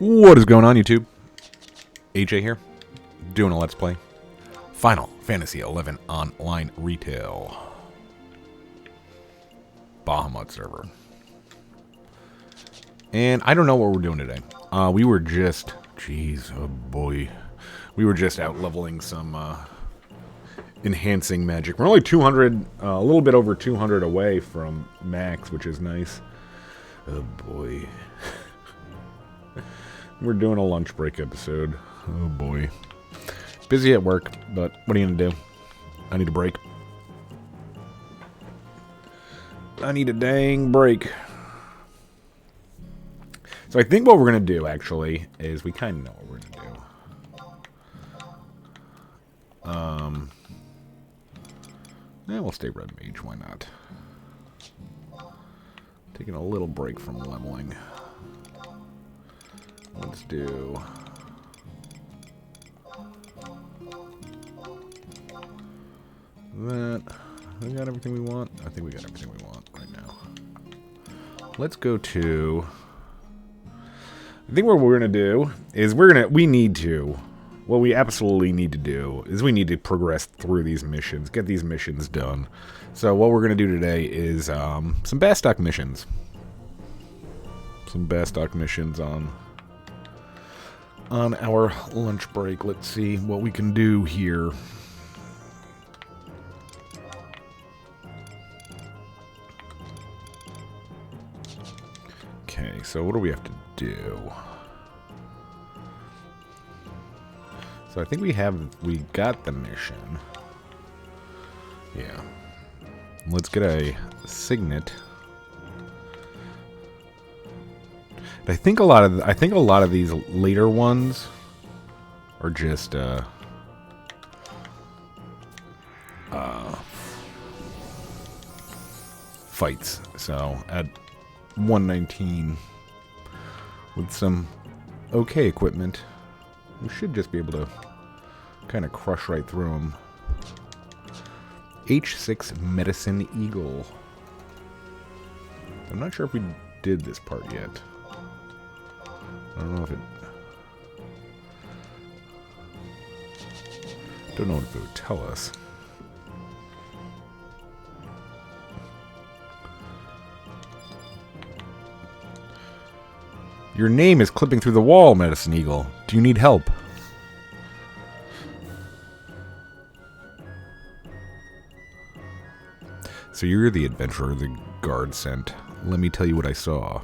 What is going on, YouTube? AJ here, doing a Let's Play. Final Fantasy XI Online Retail. Bahamut server. And I don't know what we're doing today. We were just... Jeez, oh boy. We were just out leveling some enhancing magic. We're only 200, a little bit over 200 away from max, which is nice. Oh boy. We're doing a lunch break episode. Oh boy. Busy at work, but what are you gonna do? I need a break. I need a dang break. So I think what we're gonna do, actually, is we kind of know what we're gonna do. Yeah, we'll stay red mage, why not? Taking a little break from leveling. Let's do... that. We got everything we want? I think we got everything we want right now. Let's go to... I think what we're going to do is what we absolutely need to do is we need to progress through these missions, get these missions done. So what we're going to do today is some Bastok missions. Some Bastok missions on our lunch break. Let's see what we can do here. Okay, so what do we have to do? So I think we got the mission. Yeah. Let's get a signet. I think a lot of these later ones are just fights. So at 119 with some okay equipment, we should just be able to kind of crush right through them. H6 Medicine Eagle. I'm not sure if we did this part yet. I don't know if it... don't know if it would tell us. Your name is clipping through the wall, Medicine Eagle. Do you need help? So you're the adventurer the guard sent. Let me tell you what I saw.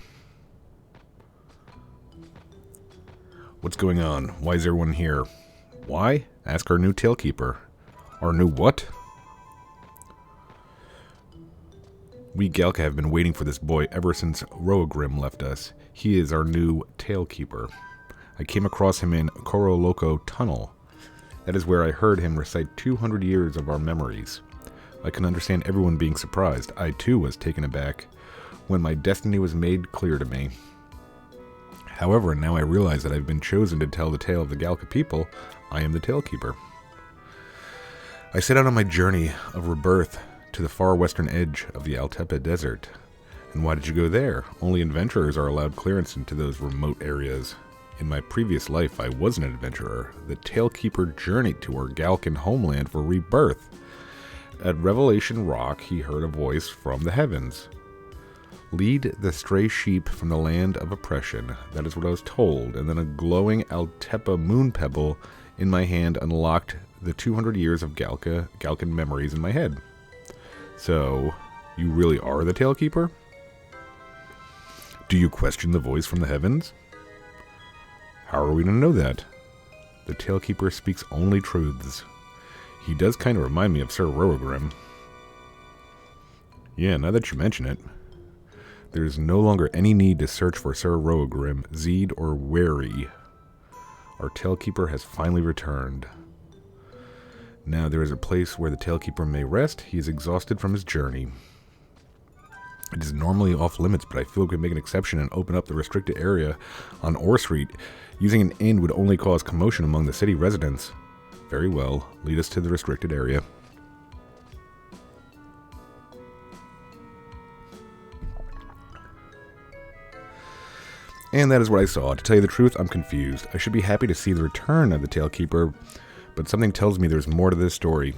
What's going on? Why is everyone here? Why? Ask our new tailkeeper. Our new what? We Galka have been waiting for this boy ever since Roagrim left us. He is our new tailkeeper. I came across him in Koroloko Tunnel. That is where I heard him recite 200 years of our memories. I can understand everyone being surprised. I too was taken aback when my destiny was made clear to me. However, now I realize that I've been chosen to tell the tale of the Galka people. I am the Tailkeeper. I set out on my journey of rebirth to the far western edge of the Altepa Desert. And why did you go there? Only adventurers are allowed clearance into those remote areas. In my previous life, I was an adventurer. The Tailkeeper journeyed to our Galkan homeland for rebirth. At Revelation Rock, he heard a voice from the heavens. Lead the stray sheep from the land of oppression. That is what I was told. And then a glowing Altepa moon pebble in my hand unlocked the 200 years of Galkan memories in my head. So, you really are the Tailkeeper? Do you question the voice from the heavens? How are we to know that? The Tailkeeper speaks only truths. He does kind of remind me of Sir Roagrim. Yeah, now that you mention it. There is no longer any need to search for Sir Roagrim, Zeed, or Wary. Our Tailkeeper has finally returned. Now there is a place where the Tailkeeper may rest. He is exhausted from his journey. It is normally off limits, but I feel we could make an exception and open up the restricted area on Orr Street. Using an inn would only cause commotion among the city residents. Very well. Lead us to the restricted area. And that is what I saw. To tell you the truth, I'm confused. I should be happy to see the return of the Tailkeeper, but something tells me there's more to this story.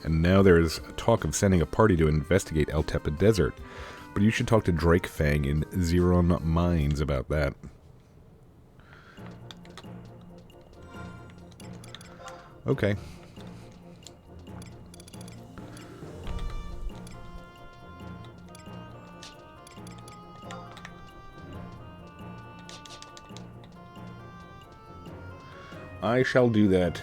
And now there is talk of sending a party to investigate El Tepe Desert, but you should talk to Drake Fang in Zeron Mines about that. Okay. I shall do that.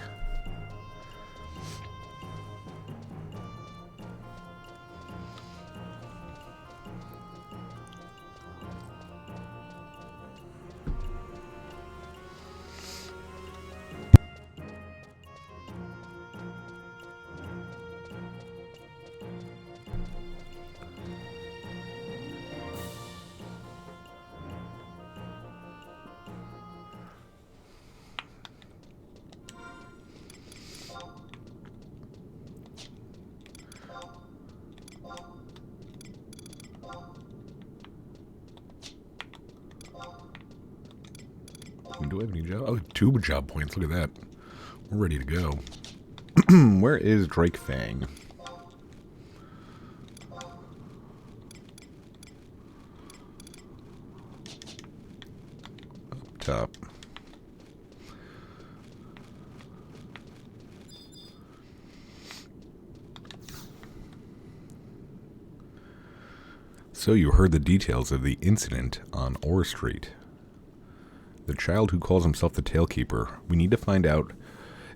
Do I have any job? Oh, 2 job points. Look at that. We're ready to go. Where is Drake Fang? Up top. So you heard the details of the incident on Orr Street. The child who calls himself the Tailkeeper. We need to find out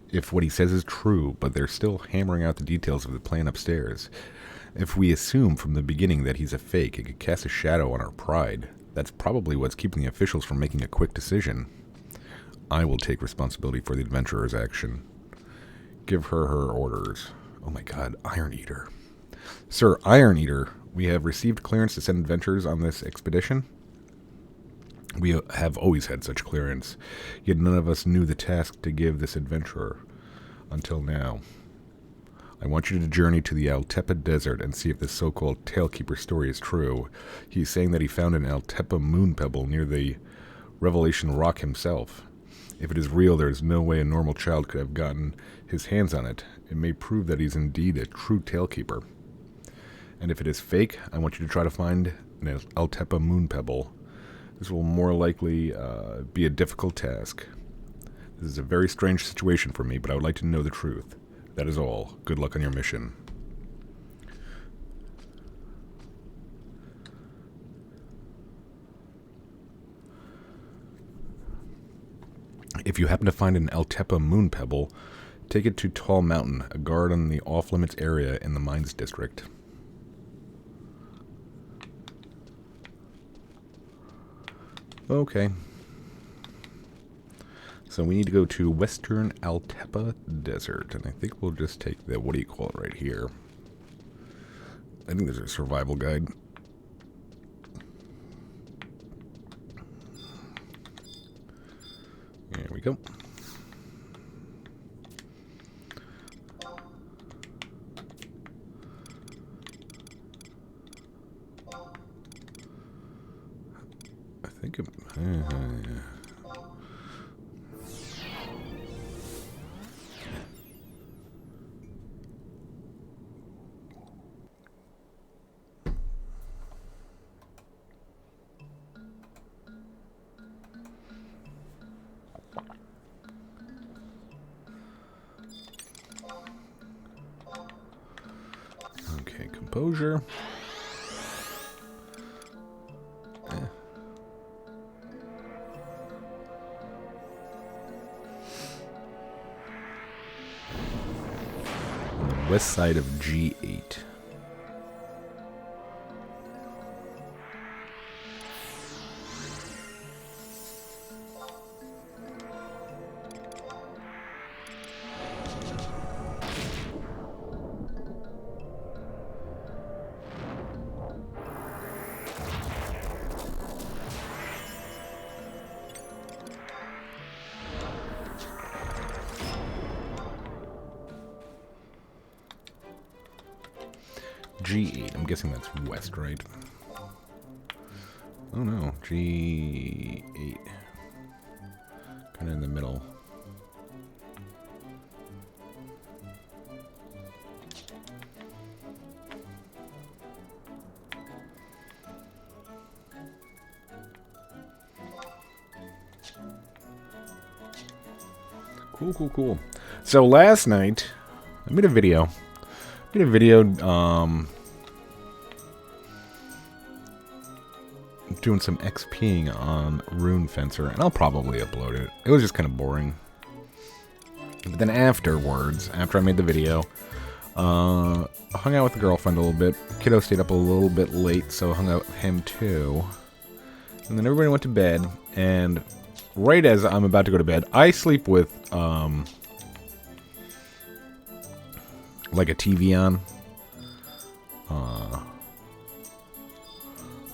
if what he says is true, but they're still hammering out the details of the plan upstairs. If we assume from the beginning that he's a fake, it could cast a shadow on our pride. That's probably what's keeping the officials from making a quick decision. I will take responsibility for the adventurer's action. Give her her orders. Oh my god, Iron Eater. Sir, Iron Eater, we have received clearance to send adventurers on this expedition. We have always had such clearance, yet none of us knew the task to give this adventurer, until now. I want you to journey to the El Tepe Desert and see if this so-called Tailkeeper story is true. He's saying that he found an El Tepe moon pebble near the Revelation Rock himself. If it is real, there is no way a normal child could have gotten his hands on it. It may prove that he's indeed a true Tailkeeper. And if it is fake, I want you to try to find an El Tepe moon pebble. This will more likely be a difficult task. This is a very strange situation for me, but I would like to know the truth. That is all. Good luck on your mission. If you happen to find an El Tepe moon pebble, take it to Tall Mountain, a guard on the off-limits area in the Mines District. Okay. So we need to go to Western El Tepe Desert, and I think we'll just take the, what do you call it, right here. I think there's a survival guide. There we go. I think it... Okay, composure. West side of G8. G8. I'm guessing that's west, right? Oh no, G8. Kind of in the middle. Cool, cool, cool. So last night, I made a video. Doing some XPing on Rune Fencer, and I'll probably upload it. It was just kind of boring. But then afterwards, after I made the video, hung out with the girlfriend a little bit. Kiddo stayed up a little bit late, so hung out with him too. And then everybody went to bed, and right as I'm about to go to bed, I sleep with, like a TV on.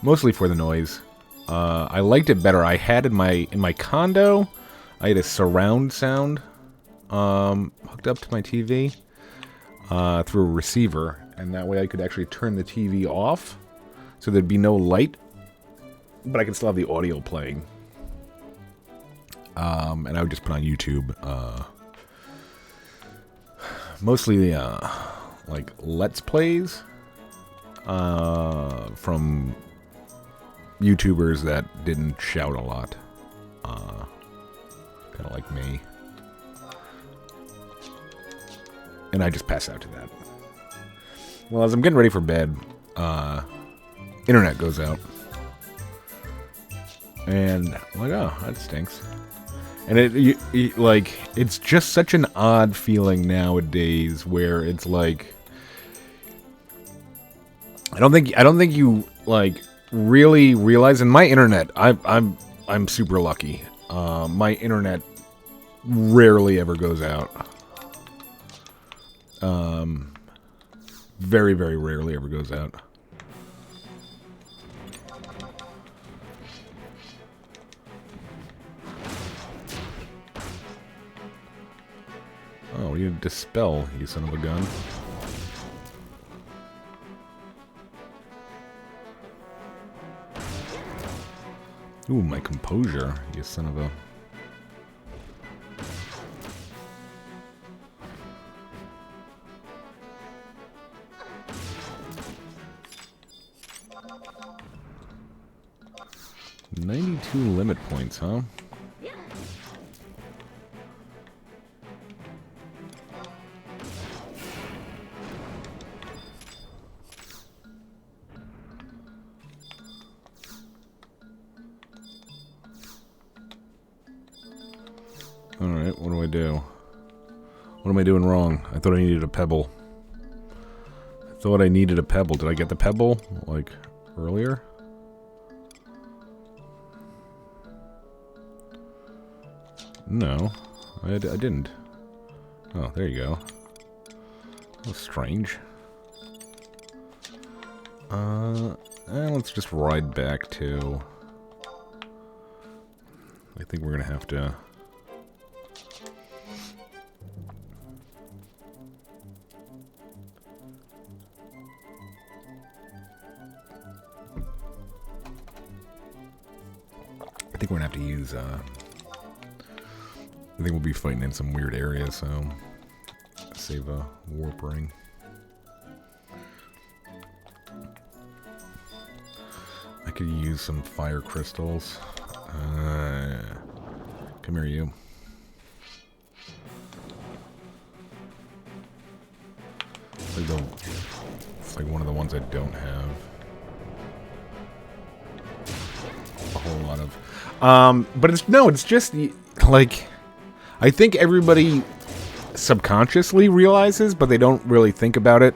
Mostly for the noise. I liked it better. I had in my condo, I had a surround sound hooked up to my TV through a receiver, and that way I could actually turn the TV off, so there'd be no light, but I could still have the audio playing. And I would just put on YouTube, mostly like Let's Plays from YouTubers that didn't shout a lot, kind of like me. And I just pass out to that. Well, as I'm getting ready for bed, internet goes out. And I'm like, oh, that stinks. And it's just such an odd feeling nowadays, where it's like, I don't think you like really realize. And my internet, I'm super lucky. My internet rarely ever goes out. Very, very rarely ever goes out. Oh, you dispel, you son of a gun. Ooh, my composure, you son of a... $92 limit points, huh? Alright, what do I do? What am I doing wrong? I thought I needed a pebble. Did I get the pebble, like, earlier? No, I didn't. Oh, there you go. That was strange. Let's just ride back to... I think we're gonna have to... I think we're gonna have to use, I think we'll be fighting in some weird areas, so... Save a warp ring. I could use some fire crystals. Come here, you. It's like one of the ones I don't have a whole lot of. But it's just like, I think everybody subconsciously realizes, but they don't really think about it.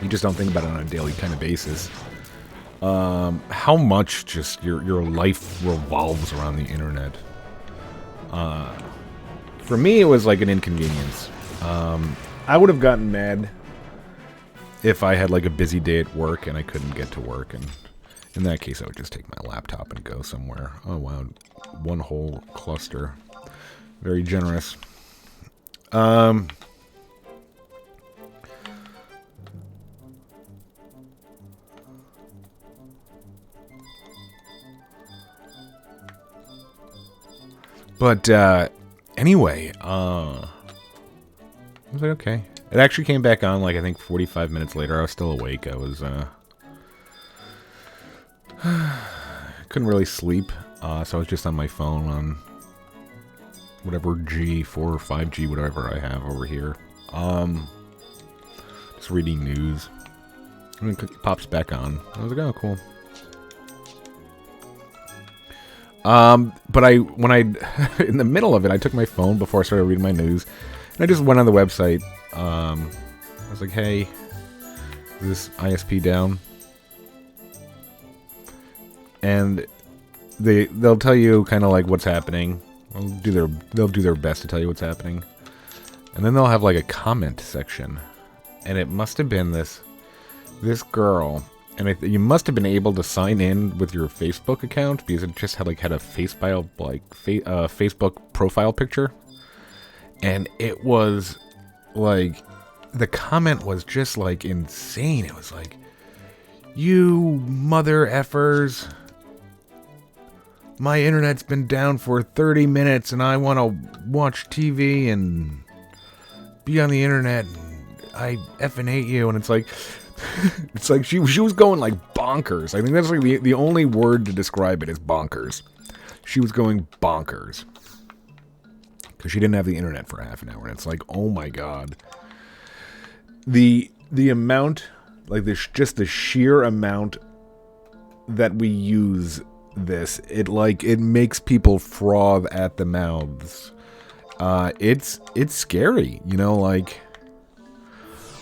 You just don't think about it on a daily kind of basis. How much just your life revolves around the internet. For me, it was like an inconvenience. I would have gotten mad if I had like a busy day at work and I couldn't get to work, and in that case I would just take my laptop and go somewhere. Oh wow, one whole cluster. Very generous. But anyway, I was like, okay. It actually came back on, like, I think 45 minutes later. I was still awake. I was, couldn't really sleep. So I was just on my phone on whatever G4 or 5G, whatever I have over here. Just reading news. And it pops back on. I was like, oh, cool. But when in the middle of it, I took my phone before I started reading my news, and I just went on the website. I was like, hey, is this ISP down? And they'll tell you kind of like what's happening. They'll do their best to tell you what's happening. And then they'll have like a comment section. And it must have been this girl. And you must have been able to sign in with your Facebook account because it just had a Facebook profile picture. And it was like, the comment was just like insane. It was like, you mother effers. My internet's been down for 30 minutes and I want to watch TV and be on the internet. And I effing hate you. And it's like, it's like she was going like bonkers. I think that's like the only word to describe it is bonkers. She was going bonkers. Because she didn't have the internet for half an hour. And it's like, oh my god. The amount, like just the sheer amount that we use this, it makes people froth at the mouths. It's scary, you know, like,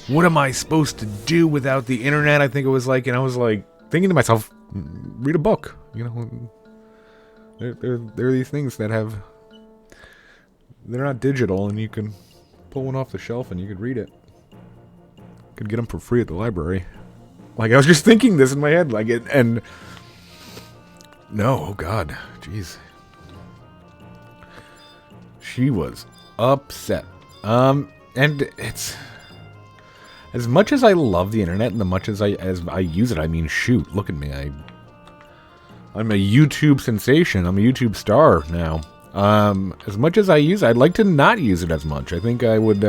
what am I supposed to do without the internet? I think it was like, and I was like thinking to myself, read a book, you know. There are these things that they're not digital, and you can pull one off the shelf and you could read it. Could get them for free at the library. Like, I was just thinking this in my head, like, and no, oh god, jeez. She was upset. And it's, as much as I love the internet and as much as I use it, I mean, shoot, look at me. I'm a YouTube sensation. I'm a YouTube star now. As much as I use it, I'd like to not use it as much. I think I would,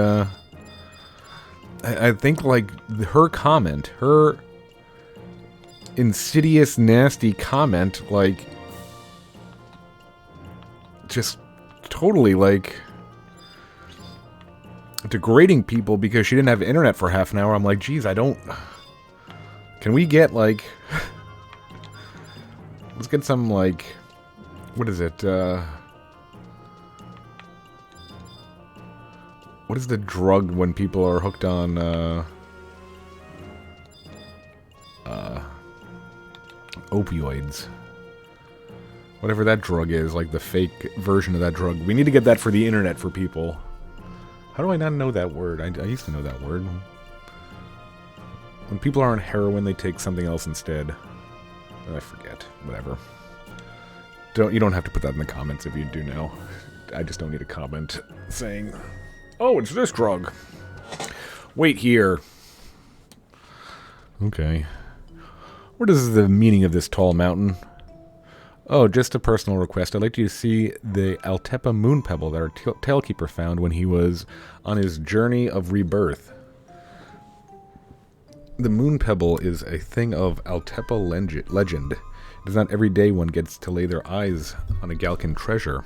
I think, like, her comment, her insidious, nasty comment, like, just totally, like, degrading people because she didn't have internet for half an hour. I'm like, geez, can we get, like, let's get some, like, what is it, what is the drug when people are hooked on, opioids? Whatever that drug is, like the fake version of that drug. We need to get that for the internet for people. How do I not know that word? I used to know that word. When people are on heroin, they take something else instead. I forget. Whatever. You don't have to put that in the comments if you do know. I just don't need a comment saying, oh, it's this drug. Wait here. Okay. What is the meaning of this tall mountain? Oh, just a personal request. I'd like you to see the Altepa moon pebble that our tailkeeper found when he was on his journey of rebirth. The moon pebble is a thing of Altepa legend. It is not every day one gets to lay their eyes on a Galcan treasure.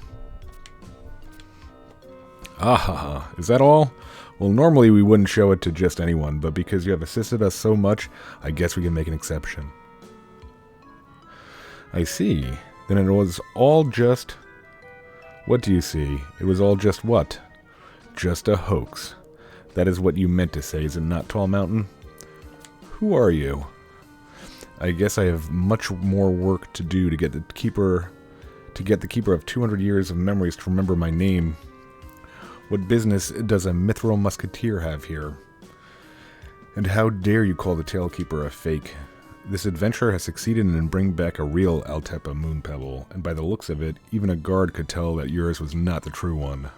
Ah, is that all? Well, normally we wouldn't show it to just anyone, but because you have assisted us so much, I guess we can make an exception. I see. Then it was all just... What do you see? It was all just what? Just a hoax. That is what you meant to say, is it not, Tall Mountain? Who are you? I guess I have much more work to do to get the keeper of 200 years of memories to remember my name. What business does a mithril musketeer have here? And how dare you call the Tailkeeper a fake? This adventurer has succeeded in bringing back a real Altepa moon pebble, and by the looks of it, even a guard could tell that yours was not the true one.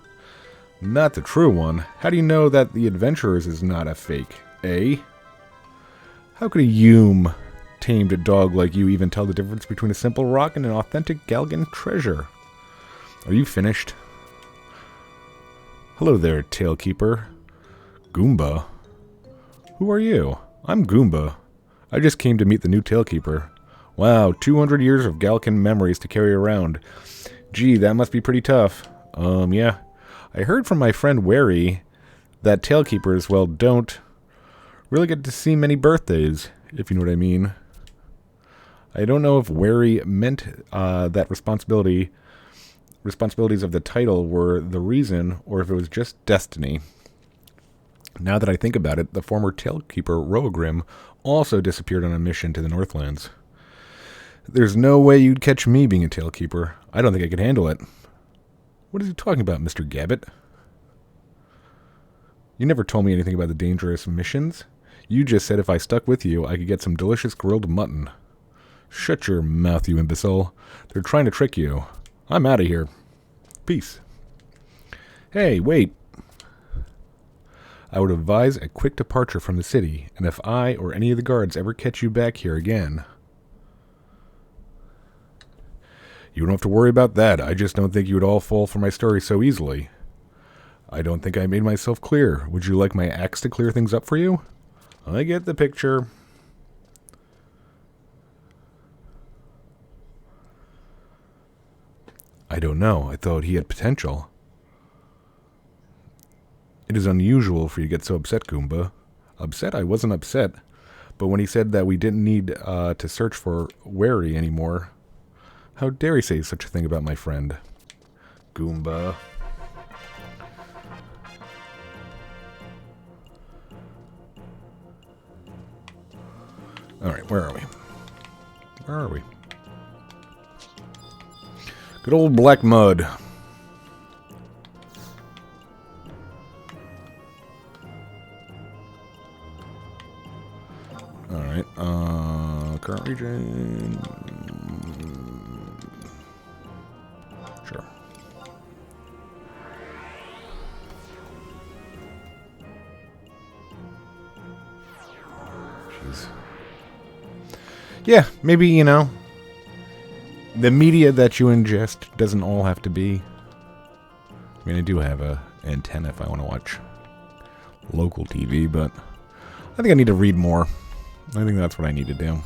Not the true one? How do you know that the adventurer's is not a fake, eh? How could a Hume tamed dog like you even tell the difference between a simple rock and an authentic Galgan treasure? Are you finished? Hello there, Tailkeeper. Goomba? Who are you? I'm Goomba. I just came to meet the new Tailkeeper. Wow, 200 years of Galcan memories to carry around. Gee, that must be pretty tough. Yeah. I heard from my friend Wary that Tailkeepers, well, don't really get to see many birthdays, if you know what I mean. I don't know if Wary meant that responsibilities of the title were the reason, or if it was just destiny. Now that I think about it, the former Tailkeeper Roagrim also disappeared on a mission to the Northlands. There's no way you'd catch me being a Tailkeeper. I don't think I could handle it. What is he talking about, Mr. Gabbett? You never told me anything about the dangerous missions. You just said if I stuck with you, I could get some delicious grilled mutton. Shut your mouth, you imbecile. They're trying to trick you. I'm out of here. Peace. Hey, wait. I would advise a quick departure from the city, and if I or any of the guards ever catch you back here again... You don't have to worry about that. I just don't think you would all fall for my story so easily. I don't think I made myself clear. Would you like my axe to clear things up for you? I get the picture. I don't know. I thought he had potential. It is unusual for you to get so upset, Goomba. Upset? I wasn't upset. But when he said that we didn't need to search for Wary anymore... How dare he say such a thing about my friend? Goomba. Alright, where are we? Where are we? Good old Black Mud. Alright, current region... Sure. Jeez. Yeah, maybe, you know, the media that you ingest doesn't all have to be... I mean, I do have a antenna if I want to watch local TV, but I think I need to read more. I think that's what I need to do.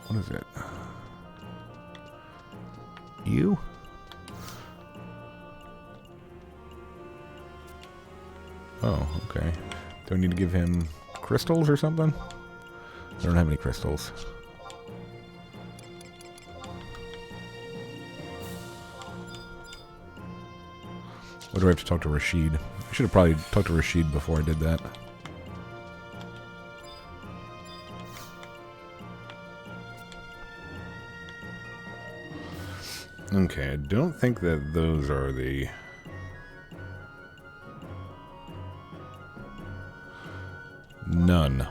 What is it? You? Oh, okay. Do I need to give him crystals or something? I don't have any crystals. Or do I have to talk to Rashid? I should have probably talked to Rashid before I did that. Okay, I don't think that those are the... None.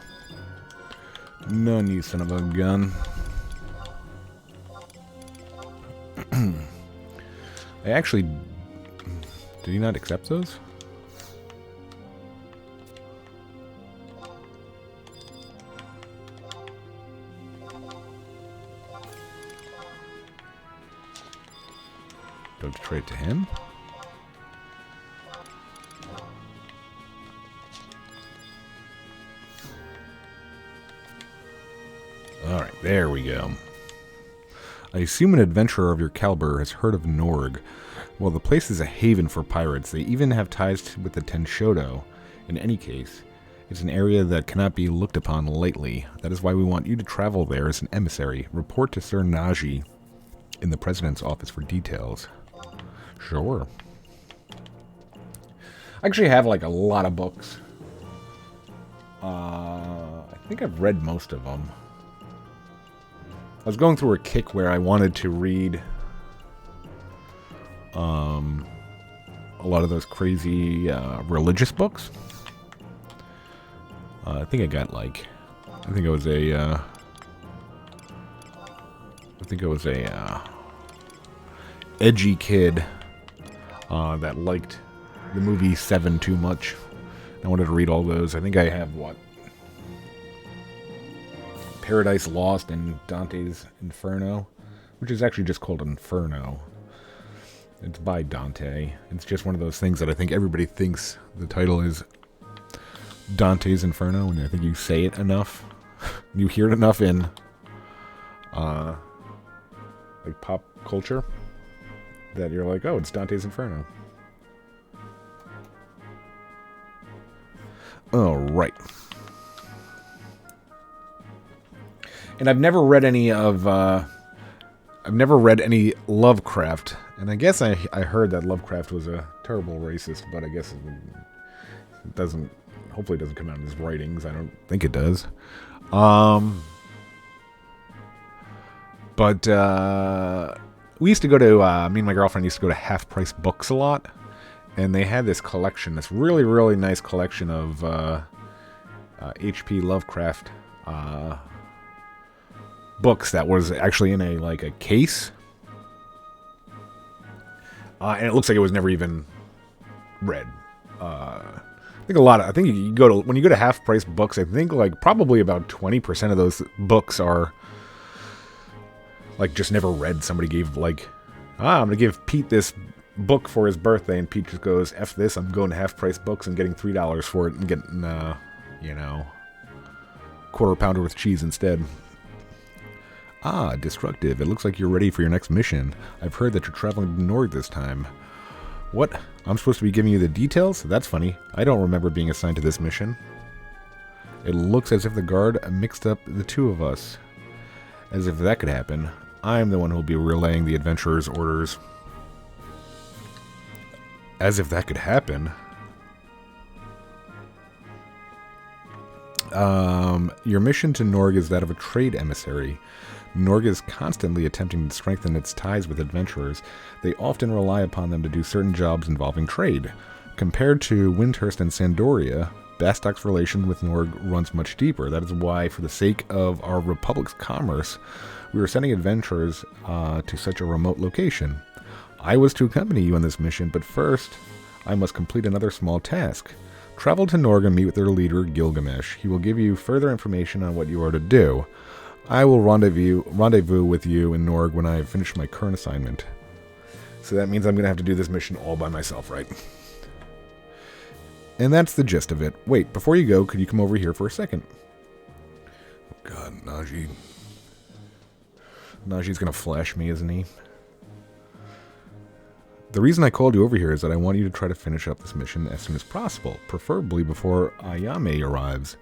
None, you son of a gun. I actually... Did he not accept those? Do I have to trade to him? Alright, there we go. I assume an adventurer of your caliber has heard of Norg. Well, the place is a haven for pirates. They even have ties with the Tenshodo. In any case, it's an area that cannot be looked upon lightly. That is why we want you to travel there as an emissary. Report to Sir Naji in the President's office for details. Sure. I actually have like a lot of books. I think I've read most of them. I was going through a kick where I wanted to read a lot of those crazy religious books. I think I got like, I think it was a edgy kid that liked the movie Seven too much. I wanted to read all those. I think I have what? Paradise Lost and Dante's Inferno, which is actually just called Inferno. It's by Dante. It's just one of those things that I think everybody thinks the title is Dante's Inferno, and I think you say it enough, you hear it enough in like pop culture that you're like, oh, it's Dante's Inferno. All right. And I've never read any Lovecraft, and I guess I heard that Lovecraft was a terrible racist, but I guess it doesn't. Hopefully, it doesn't come out in his writings. I don't think it does. But we used to go to me and my girlfriend used to go to Half Price Books a lot, and they had this collection, this really really nice collection of H.P. Lovecraft books that was actually in a case, and it looks like it was never even read. I think when you go to Half Price Books, I think like probably about 20% of those books are like just never read. Somebody gave I'm gonna give Pete this book for his birthday, and Pete just goes, F this, I'm going to Half Price Books and getting $3 for it and getting quarter pounder with cheese instead. Ah, Destructive. It looks like you're ready for your next mission. I've heard that you're traveling to Norg this time. What? I'm supposed to be giving you the details? That's funny. I don't remember being assigned to this mission. It looks as if the guard mixed up the two of us. As if that could happen. I'm the one who'll be relaying the adventurer's orders. As if that could happen? Your mission to Norg is that of a trade emissary. Norg is constantly attempting to strengthen its ties with adventurers. They often rely upon them to do certain jobs involving trade. Compared to Windhurst and Sandoria, Bastok's relation with Norg runs much deeper. That is why, for the sake of our Republic's commerce, we are sending adventurers to such a remote location. I was to accompany you on this mission, but first, I must complete another small task. Travel to Norg and meet with their leader, Gilgamesh. He will give you further information on what you are to do. I will rendezvous with you in Norg when I have finished my current assignment. So that means I'm going to have to do this mission all by myself, right? And that's the gist of it. Wait, before you go, could you come over here for a second? Oh God, Najee. Najee's going to flash me, isn't he? The reason I called you over here is that I want you to try to finish up this mission as soon as possible, preferably before Ayame arrives.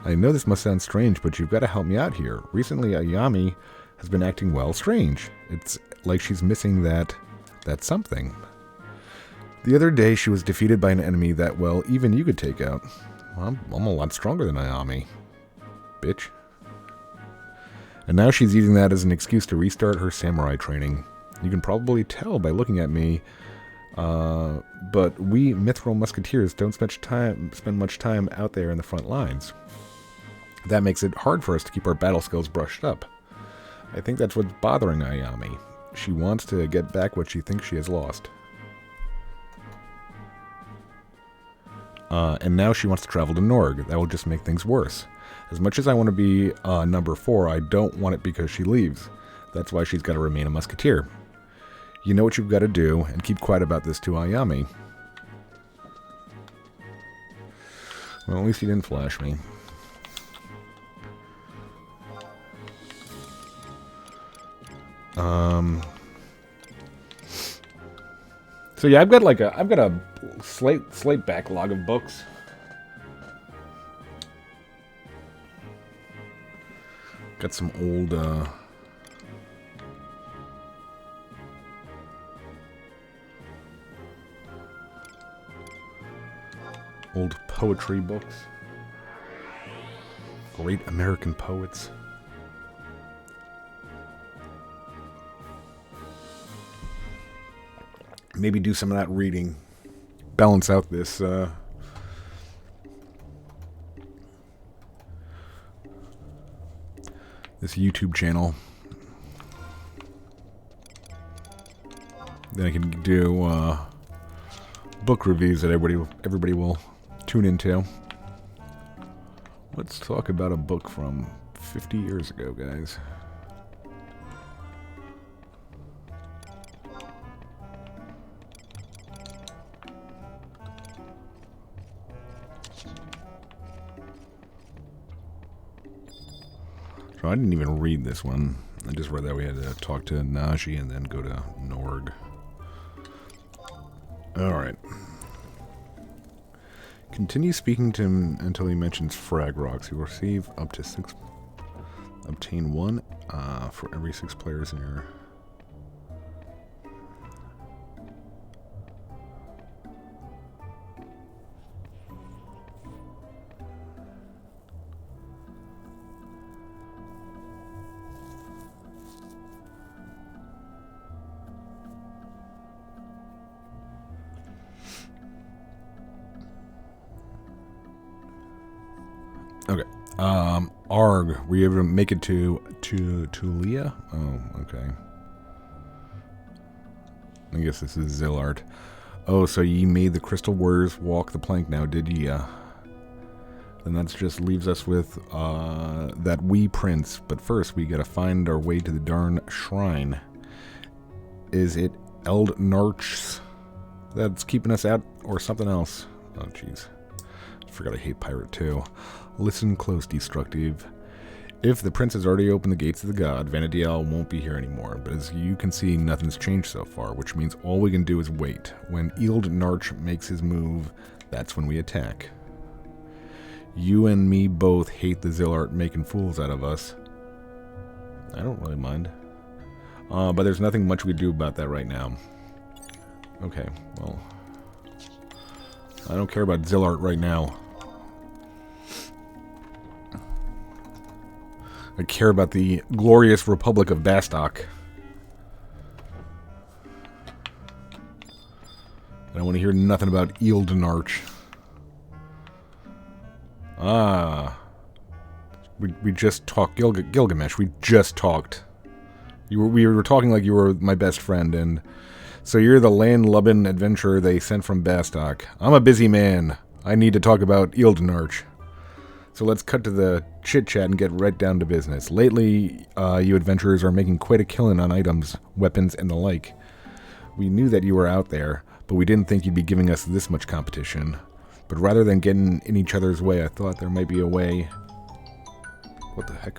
I know this must sound strange, but you've got to help me out here. Recently, Ayame has been acting, well, strange. It's like she's missing that something. The other day, she was defeated by an enemy that, well, even you could take out. Well, I'm a lot stronger than Ayame. Bitch. And now she's using that as an excuse to restart her samurai training. You can probably tell by looking at me, but we Mithril Musketeers don't spend much time out there in the front lines. That makes it hard for us to keep our battle skills brushed up. I think that's what's bothering Ayame. She wants to get back what she thinks she has lost. And now she wants to travel to Norg. That will just make things worse. As much as I want to be number 4, I don't want it because she leaves. That's why she's got to remain a musketeer. You know what you've got to do, and keep quiet about this to Ayame. Well, at least he didn't flash me. So yeah, I've got a slate backlog of books. Got some old poetry books. Great American poets. Maybe do some of that reading. Balance out this this YouTube channel. Then I can do book reviews that everybody will tune into. Let's talk about a book from 50 years ago, guys. I didn't even read this one. I just read that we had to talk to Naji and then go to Norg. Alright. Continue speaking to him until he mentions frag rocks. You will receive up to 6. Obtain 1 for every 6 players in your... Okay. Arg, were you able to make it to Leah? Oh, okay. I guess this is Zillart. Oh, so ye made the Crystal Warriors walk the plank now, did ye? Then that just leaves us with that wee prince. But first, we gotta find our way to the darn shrine. Is it Eldnarch's that's keeping us out, or something else? Oh, jeez. Forgot I hate pirate too. Listen close, Destructive. If the prince has already opened the gates of the god, Vanadiel won't be here anymore, but as you can see, nothing's changed so far, which means all we can do is wait. When Eldnarch makes his move, that's when we attack. You and me both hate the Zillart making fools out of us. I don't really mind. But there's nothing much we can do about that right now. Okay, well... I don't care about Zillart right now. I care about the glorious Republic of Bastok. I don't want to hear nothing about Eldnarch. We just talked. Gilgamesh, we just talked. We were talking like you were my best friend, and so you're the landlubbing adventurer they sent from Bastok. I'm a busy man. I need to talk about Eldnarch. So let's cut to the chit-chat and get right down to business. Lately, you adventurers are making quite a killing on items, weapons, and the like. We knew that you were out there, but we didn't think you'd be giving us this much competition. But rather than getting in each other's way, I thought there might be a way... What the heck?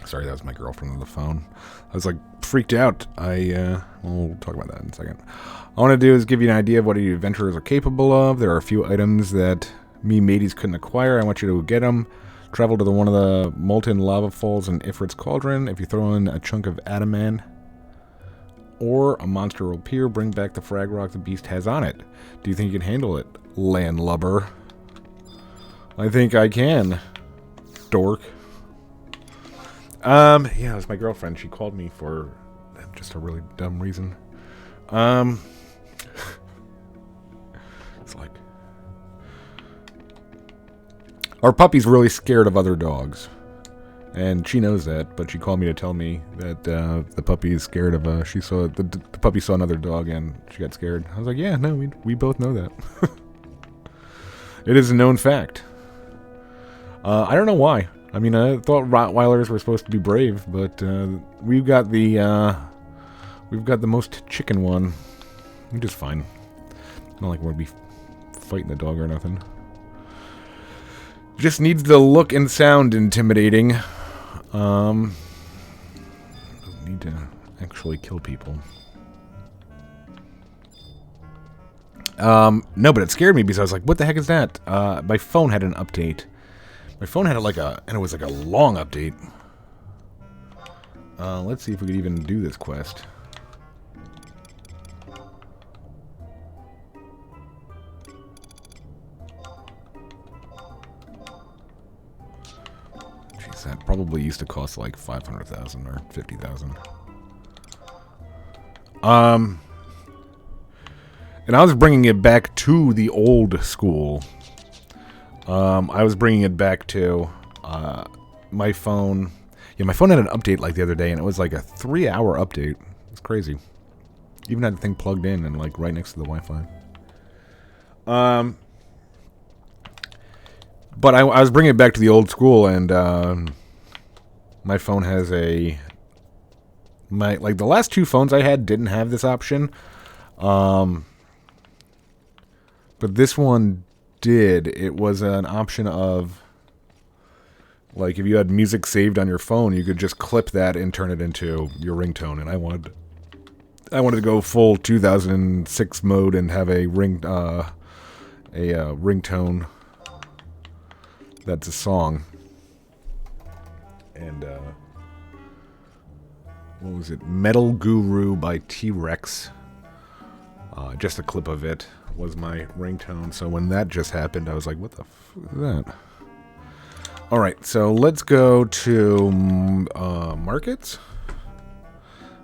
Sorry, that was my girlfriend on the phone. I was like freaked out. We'll talk about that in a second. All I want to do is give you an idea of what you adventurers are capable of. There are a few items that me mateys couldn't acquire. I want you to get them. Travel to one of the molten lava falls in Ifrit's cauldron. If you throw in a chunk of adamant or a monster will appear, bring back the frag rock the beast has on it. Do you think you can handle it, landlubber? I think I can, dork. Yeah, it was my girlfriend. She called me for just a really dumb reason. It's like, Our puppy's really scared of other dogs. And she knows that, but she called me to tell me that the puppy is scared of. She saw the puppy saw another dog and she got scared. I was like, yeah, no, we both know that. It is a known fact. I don't know why. I mean, I thought Rottweilers were supposed to be brave, but we've got the most chicken one. We're just fine. Not like we'll be fighting the dog or nothing. Just needs the look and sound intimidating. Don't need to actually kill people. No, but it scared me because I was like, what the heck is that? My phone had an update. My phone had and it was like a long update. Let's see if we could even do this quest. That probably used to cost like 500,000 or 50,000. And I was bringing it back to the old school. I was bringing it back to my phone. Yeah, my phone had an update like the other day, and it was like a 3-hour update. It's crazy. Even had the thing plugged in and like right next to the Wi-Fi. But I was bringing it back to the old school, and my phone has the last 2 phones I had didn't have this option, but this one did. It was an option of like if you had music saved on your phone, you could just clip that and turn it into your ringtone. And I wanted to go full 2006 mode and have a ringtone. That's a song. And, what was it? Metal Guru by T-Rex. Just a clip of it was my ringtone. So when that just happened, I was like, what the f*** is that? Alright, so let's go to markets.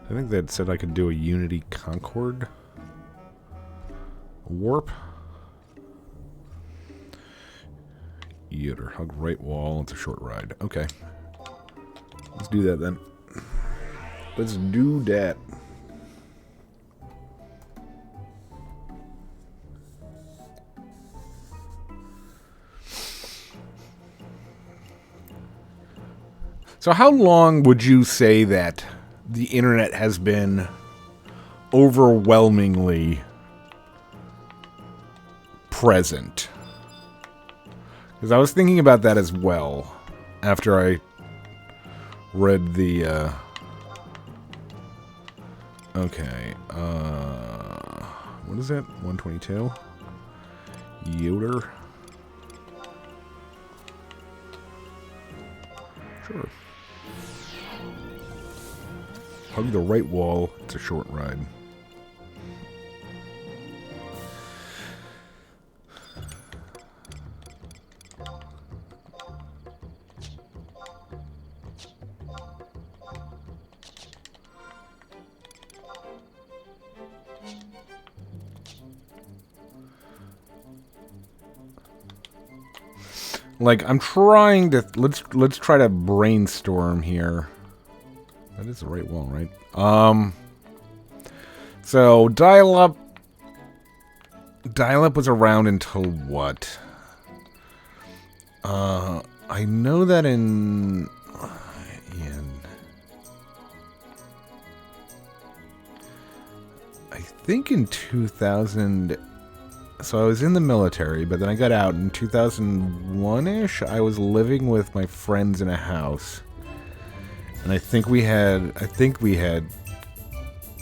I think that said I could do a Unity Concord warp. Yoder, hug right wall. It's a short ride. Okay. Let's do that then. Let's do that. So how long would you say that the internet has been overwhelmingly present? Because I was thinking about that as well after I read the, okay, what is it? 122? Yoder? Sure. Hug the right wall. It's a short ride. Like, I'm trying to... Let's try to brainstorm here. That is the right wall, right? So, dial-up... Dial-up was around until what? I know that in... I think in 2000... So I was in the military, but then I got out in 2001-ish. I was living with my friends in a house, and I think we had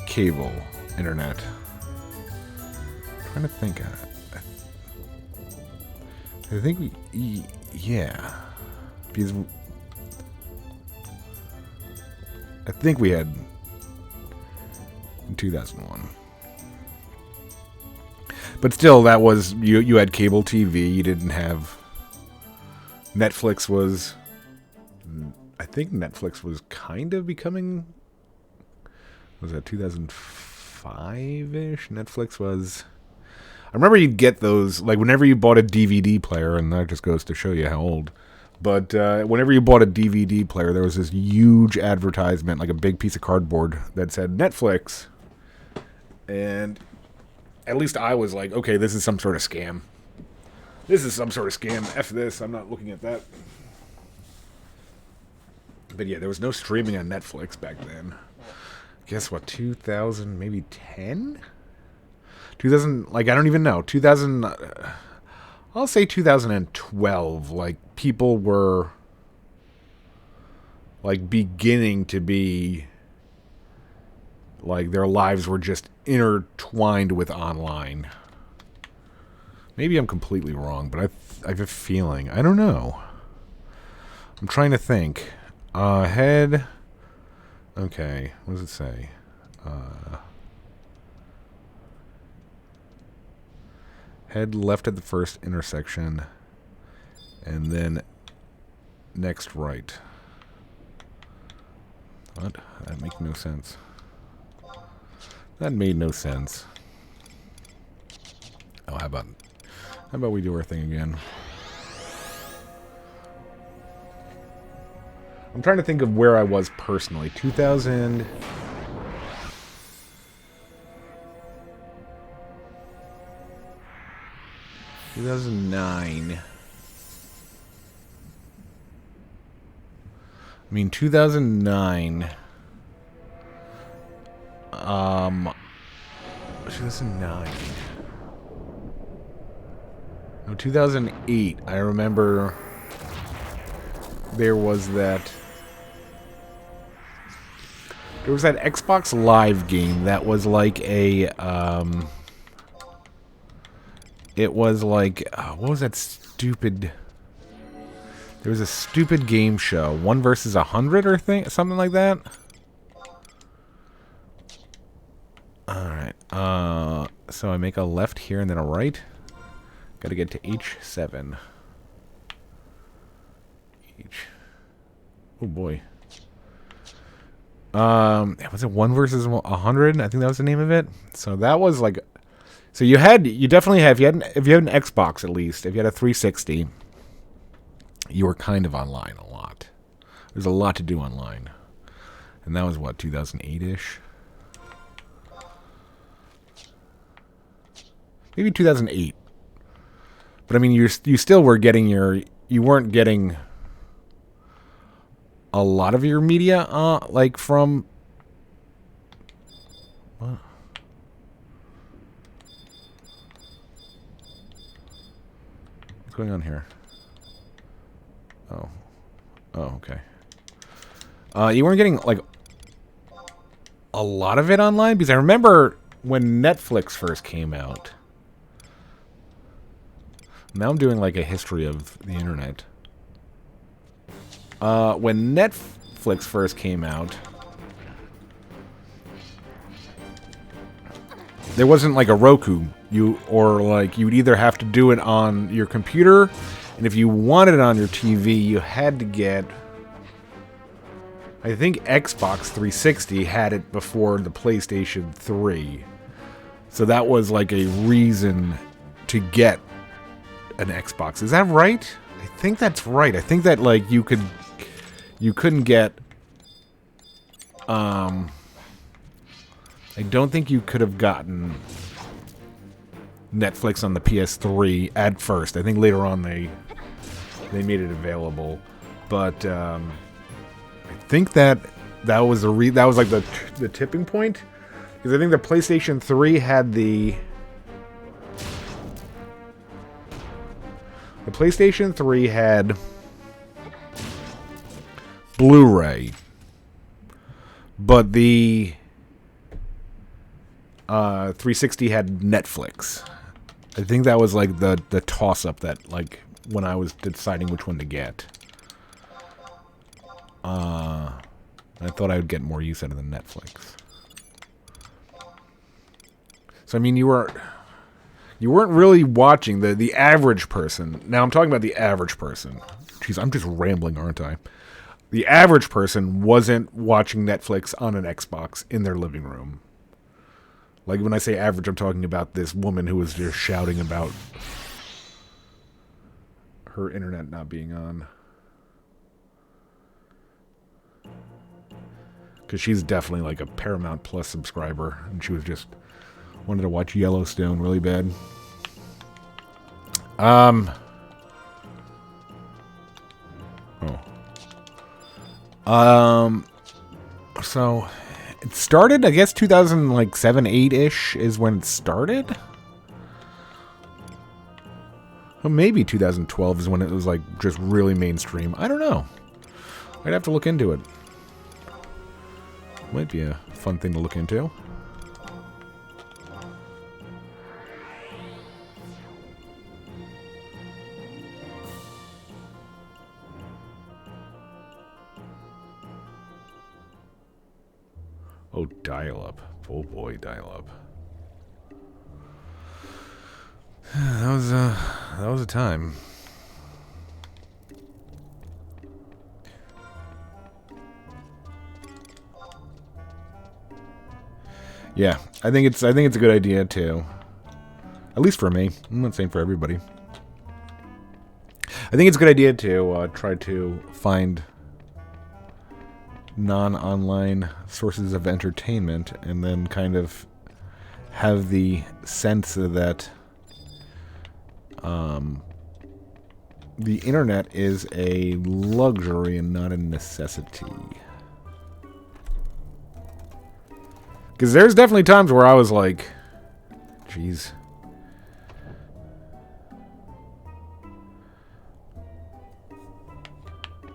cable internet. I'm trying to think. I think yeah, because I think we had in 2001. But still, that was, you had cable TV, you didn't have... Netflix was... I think Netflix was kind of becoming... Was that 2005-ish? Netflix was... I remember you'd get those, like, whenever you bought a DVD player, and that just goes to show you how old. But whenever you bought a DVD player, there was this huge advertisement, like a big piece of cardboard, that said Netflix. And at least I was like, okay, this is some sort of scam. This is some sort of scam. F this. I'm not looking at that. But yeah, there was no streaming on Netflix back then. Guess what? 2000, maybe 10? 2000, like, I don't even know. 2000, I'll say 2012. Like, people were, like, beginning to be, like, their lives were just intertwined with online. Maybe I'm completely wrong, but I have a feeling. I don't know. I'm trying to think. Head. Okay, what does it say? Head left at the first intersection, and then next right. What? That makes no sense. That made no sense. Oh, how about we do our thing again? I'm trying to think of where I was personally. 2000. 2009. I mean, 2009. 2009. No, 2008. I remember there was that. There was that Xbox Live game that was like a. It was like, what was that stupid? There was a stupid game show, 1 versus 100 or something like that. All right. So I make a left here and then a right. Got to get to H7. Oh boy. Was it 1 versus 100? I think that was the name of it. So that was like. So you definitely had, if you had an Xbox at least, if you had a 360, you were kind of online a lot. There's a lot to do online. And that was what, 2008-ish? Maybe 2008. But I mean, you still were getting you weren't getting a lot of your media, like from, what? What's going on here? Oh, okay. You weren't getting like a lot of it online, because I remember when Netflix first came out. Now I'm doing like a history of the internet. When Netflix first came out, there wasn't like a Roku. You would either have to do it on your computer, and if you wanted it on your TV, you had to get. I think Xbox 360 had it before the PlayStation 3, so that was like a reason to get an Xbox. Is that right? I think that's right. I think that like you couldn't get. I don't think you could have gotten Netflix on the PS3 at first. I think later on they made it available, but I think that was that was like the tipping point, because I think the PlayStation 3 had the PlayStation 3 had Blu-ray, but the 360 had Netflix. I think that was like the toss-up that, like, when I was deciding which one to get. I thought I would get more use out of the Netflix. So I mean, you weren't really watching the average person. Now I'm talking about the average person. Jeez, I'm just rambling, aren't I? The average person wasn't watching Netflix on an Xbox in their living room. Like, when I say average, I'm talking about this woman who was just shouting about her internet not being on. Because she's definitely like a Paramount Plus subscriber, and she was just wanted to watch Yellowstone really bad. Oh. So it started, I guess 2007, 8-ish is when it started. Well, maybe 2012 is when it was like just really mainstream. I don't know. I'd have to look into it. Might be a fun thing to look into. Oh, dial-up. Oh boy, dial-up. That was a time. Yeah, I think it's a good idea too. At least for me. I'm not saying for everybody. I think it's a good idea to try to find non-online sources of entertainment and then kind of have the sense that the internet is a luxury and not a necessity. Because there's definitely times where I was like, geez.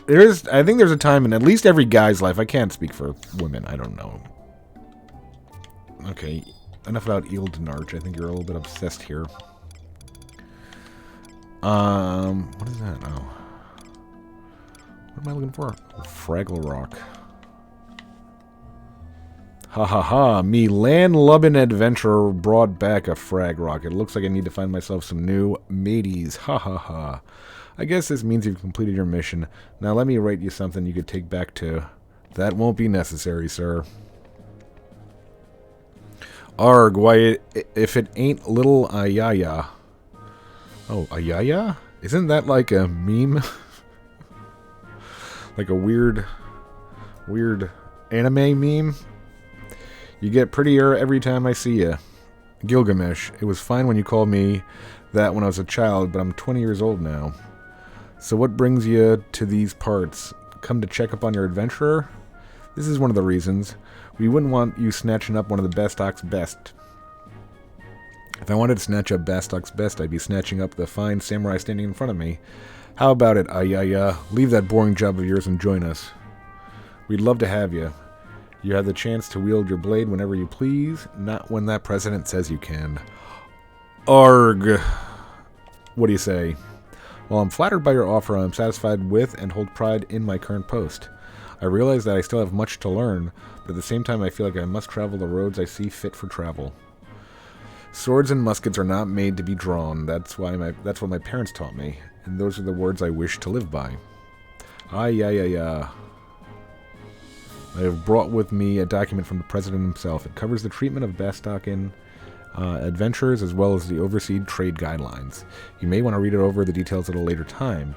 I think there's a time in at least every guy's life. I can't speak for women. I don't know. Okay, enough about Eildnarch. I think you're a little bit obsessed here. What is that? Oh. What am I looking for? Fraggle Rock. Ha ha ha, me land-lubbin' adventurer brought back a frag rock. It looks like I need to find myself some new mateys. Ha ha ha. I guess this means you've completed your mission. Now let me write you something you could take back to. That won't be necessary, sir. Arg, why, if it ain't little Ayaya. Oh, Ayaya? Isn't that like a meme? Like a weird anime meme? You get prettier every time I see you. Gilgamesh, it was fine when you called me that when I was a child, but I'm 20 years old now. So what brings you to these parts? Come to check up on your adventurer? This is one of the reasons. We wouldn't want you snatching up one of the Bastok's best. If I wanted to snatch up Bastok's best, I'd be snatching up the fine samurai standing in front of me. How about it, Ayaya? Leave that boring job of yours and join us. We'd love to have you. You have the chance to wield your blade whenever you please, not when that president says you can. Arg. What do you say? While I'm flattered by your offer, I'm satisfied with and hold pride in my current post. I realize that I still have much to learn, but at the same time I feel like I must travel the roads I see fit for travel. Swords and muskets are not made to be drawn. That's what my parents taught me, and those are the words I wish to live by. I have brought with me a document from the president himself. It covers the treatment of Bastokian adventurers as well as the overseas trade guidelines. You may want to read it over the details at a later time.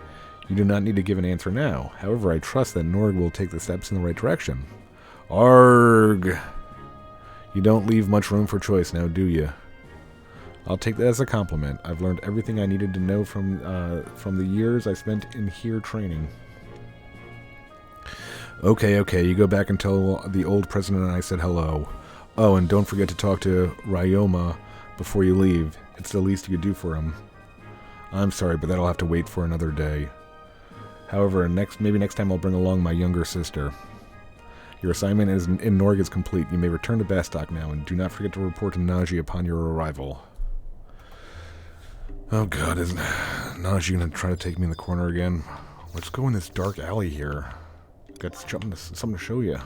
You do not need to give an answer now. However, I trust that Norg will take the steps in the right direction. Arg! You don't leave much room for choice now, do you? I'll take that as a compliment. I've learned everything I needed to know from the years I spent in here training. Okay, you go back and tell the old president I said hello. Oh, and don't forget to talk to Ryoma before you leave. It's the least you could do for him. I'm sorry, but that'll have to wait for another day. However, maybe next time I'll bring along my younger sister. Your assignment in Norg is complete. You may return to Bastok now, and do not forget to report to Naji upon your arrival. Oh god, isn't Naji gonna try to take me in the corner again? Let's go in this dark alley here. Got something to show you.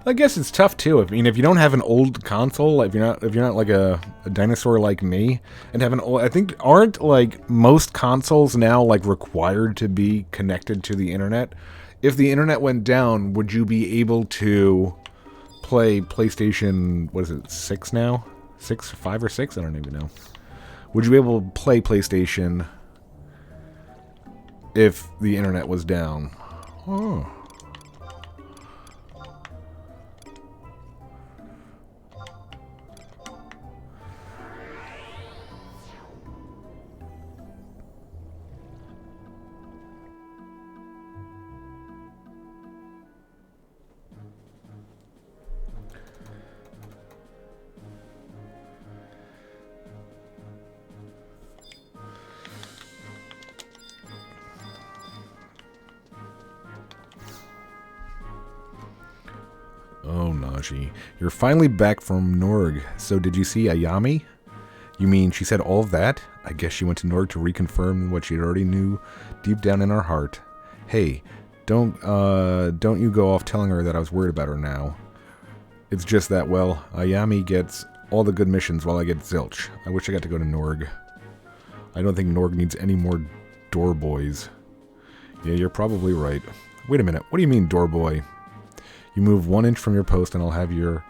I guess it's tough too. I mean, if you don't have an old console, if you're not like a dinosaur like me, and have an old, I think aren't like most consoles now like required to be connected to the internet. If the internet went down, would you be able to play PlayStation? What is it, 6 now? 6, 5 or 6? I don't even know. Would you be able to play PlayStation if the internet was down? Oh. Oh, Najee. You're finally back from Norg. So did you see Ayami? You mean she said all of that? I guess she went to Norg to reconfirm what she already knew deep down in her heart. Hey, don't you go off telling her that I was worried about her now. It's just that, well, Ayami gets all the good missions while I get zilch. I wish I got to go to Norg. I don't think Norg needs any more door boys. Yeah, you're probably right. Wait a minute. What do you mean, door boy? You move 1 inch from your post and I'll have you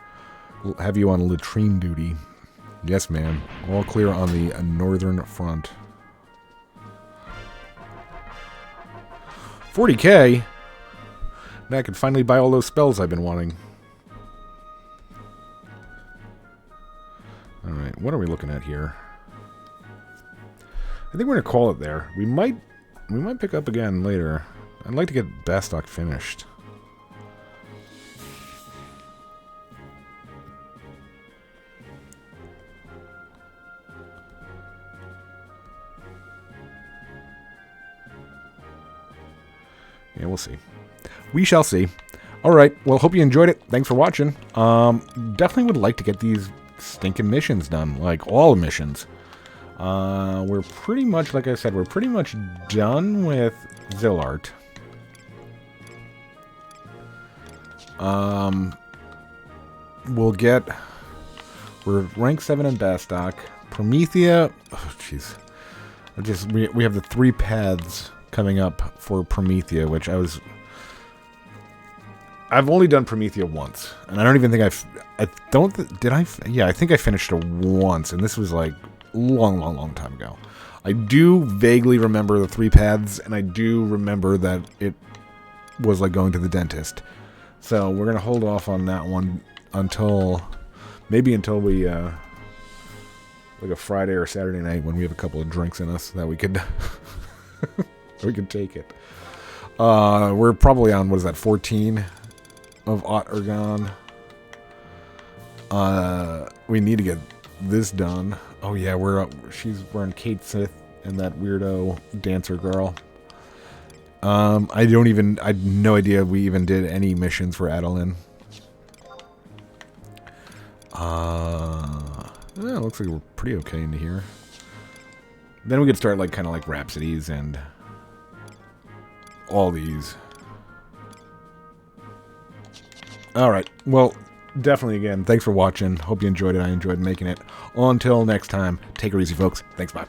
on latrine duty. Yes, ma'am. All clear on the northern front. 40K? Now I can finally buy all those spells I've been wanting. Alright, what are we looking at here? I think we're going to call it there. We might pick up again later. I'd like to get Bastok finished. Yeah, we'll see. We shall see. Alright, well, hope you enjoyed it. Thanks for watching. Definitely would like to get these stinking missions done. Like, all missions. We're pretty much, like I said, we're pretty much done with Zillart. We're rank 7 in Bastok. Promethea, oh jeez. We have the 3 paths coming up for Promethea, which I've only done Promethea once, and I don't even think I think I finished it once, and this was like long time ago. I do vaguely remember the 3 paths, and I do remember that it was like going to the dentist. So we're gonna hold off on that one until we like a Friday or Saturday night when we have a couple of drinks in us that we could we could take it. We're probably on, what is that, 14 of Ot Ergon. We need to get this done. Oh yeah, we're in Kate Sith and that weirdo dancer girl. I had no idea we even did any missions for Adeline. Yeah, looks like we're pretty okay into here. Then we could start like kind of like Rhapsodies and all these. Alright, well, definitely again, thanks for watching. Hope you enjoyed it. I enjoyed making it. Until next time, take it easy, folks. Thanks, bye.